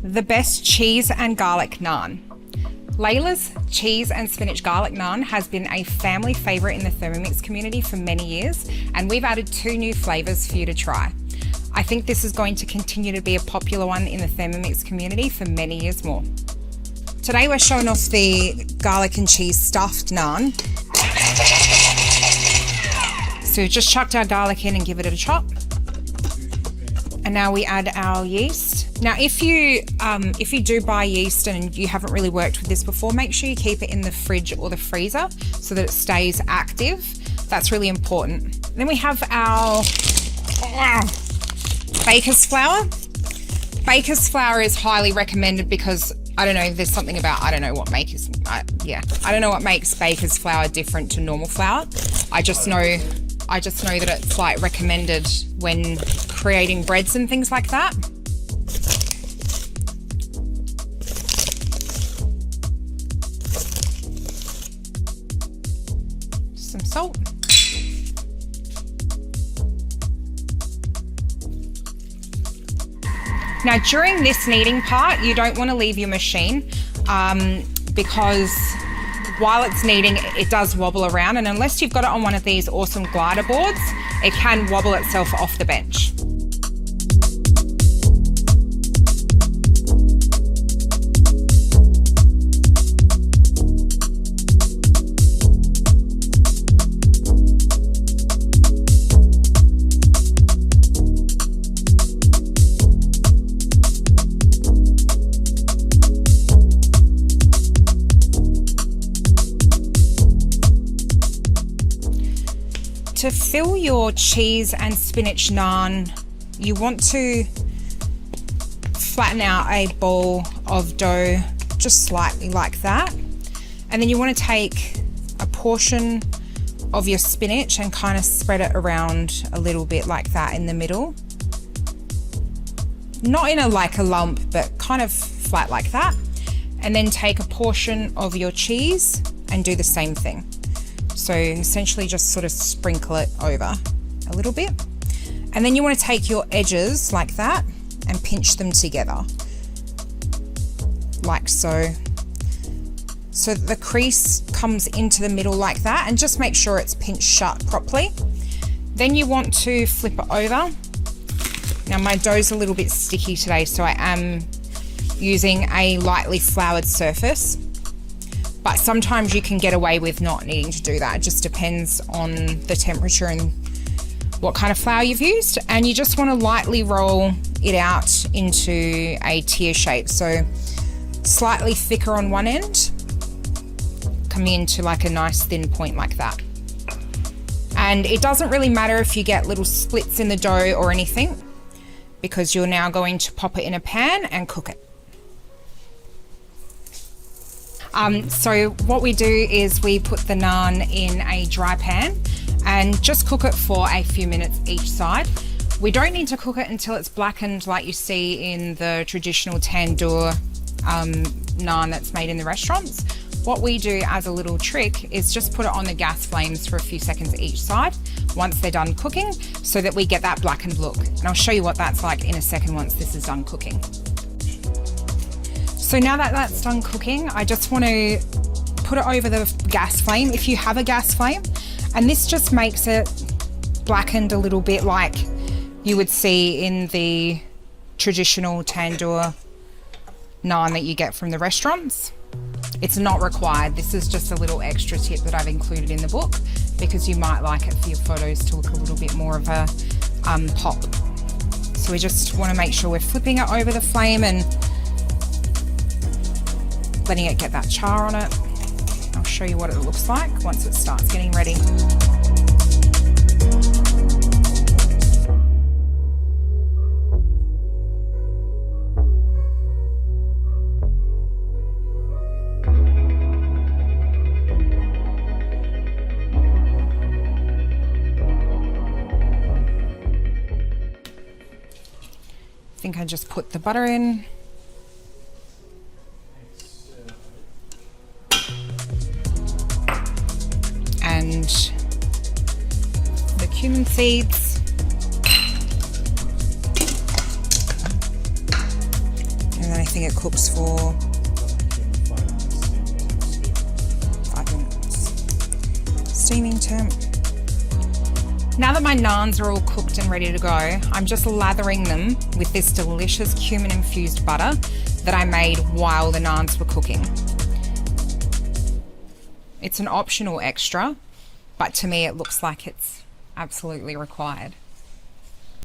The best cheese and garlic naan. Lailah's cheese and spinach garlic naan has been a family favourite in the Thermomix community for many years, and we've added 2 new flavours for you to try. I think this is going to continue to be a popular one in the Thermomix community for many years more. Today we're showing off the garlic and cheese stuffed naan. So we've just chucked our garlic in and give it a chop. And now we add our yeast. Now if you do buy yeast and you haven't really worked with this before, make sure you keep it in the fridge or the freezer so that it stays active. That's really important. Then we have our baker's flour. Baker's flour is highly recommended because I don't know, there's something about, I don't know what makes baker's flour different to normal flour. I just know that it's like recommended when creating breads and things like that. Some salt. Now during this kneading part, you don't want to leave your machine because while it's kneading, it does wobble around, and unless you've got it on one of these awesome glider boards, it can wobble itself off the bench. To fill your cheese and spinach naan, you want to flatten out a ball of dough just slightly like that. And then you want to take a portion of your spinach and kind of spread it around a little bit like that in the middle. Not in a lump, but kind of flat like that. And then take a portion of your cheese and do the same thing. So essentially just sort of sprinkle it over a little bit. And then you want to take your edges like that and pinch them together. Like so. So that the crease comes into the middle like that, and just make sure it's pinched shut properly. Then you want to flip it over. Now my dough's a little bit sticky today, so I am using a lightly floured surface. But sometimes you can get away with not needing to do that. It just depends on the temperature and what kind of flour you've used. And you just want to lightly roll it out into a tear shape. So slightly thicker on one end, coming into like a nice thin point like that. And it doesn't really matter if you get little splits in the dough or anything, because you're now going to pop it in a pan and cook it. So what we do is we put the naan in a dry pan and just cook it for a few minutes each side. We don't need to cook it until it's blackened like you see in the traditional tandoor naan that's made in the restaurants. What we do as a little trick is just put it on the gas flames for a few seconds each side once they're done cooking, so that we get that blackened look. And I'll show you what that's like in a second once this is done cooking. So now that that's done cooking, I just want to put it over the gas flame, if you have a gas flame, and this just makes it blackened a little bit like you would see in the traditional tandoor naan that you get from the restaurants. It's not required. This is just a little extra tip that I've included in the book because you might like it for your photos to look a little bit more of a pop. So we just want to make sure we're flipping it over the flame and letting it get that char on it. I'll show you what it looks like once it starts getting ready. I think I just put the butter in. And the cumin seeds. think it cooks for 5 minutes. Steaming temp. Now that my naans are all cooked and ready to go, I'm just lathering them with this delicious cumin infused butter that I made while the naans were cooking. It's an optional extra, but to me it looks like it's absolutely required.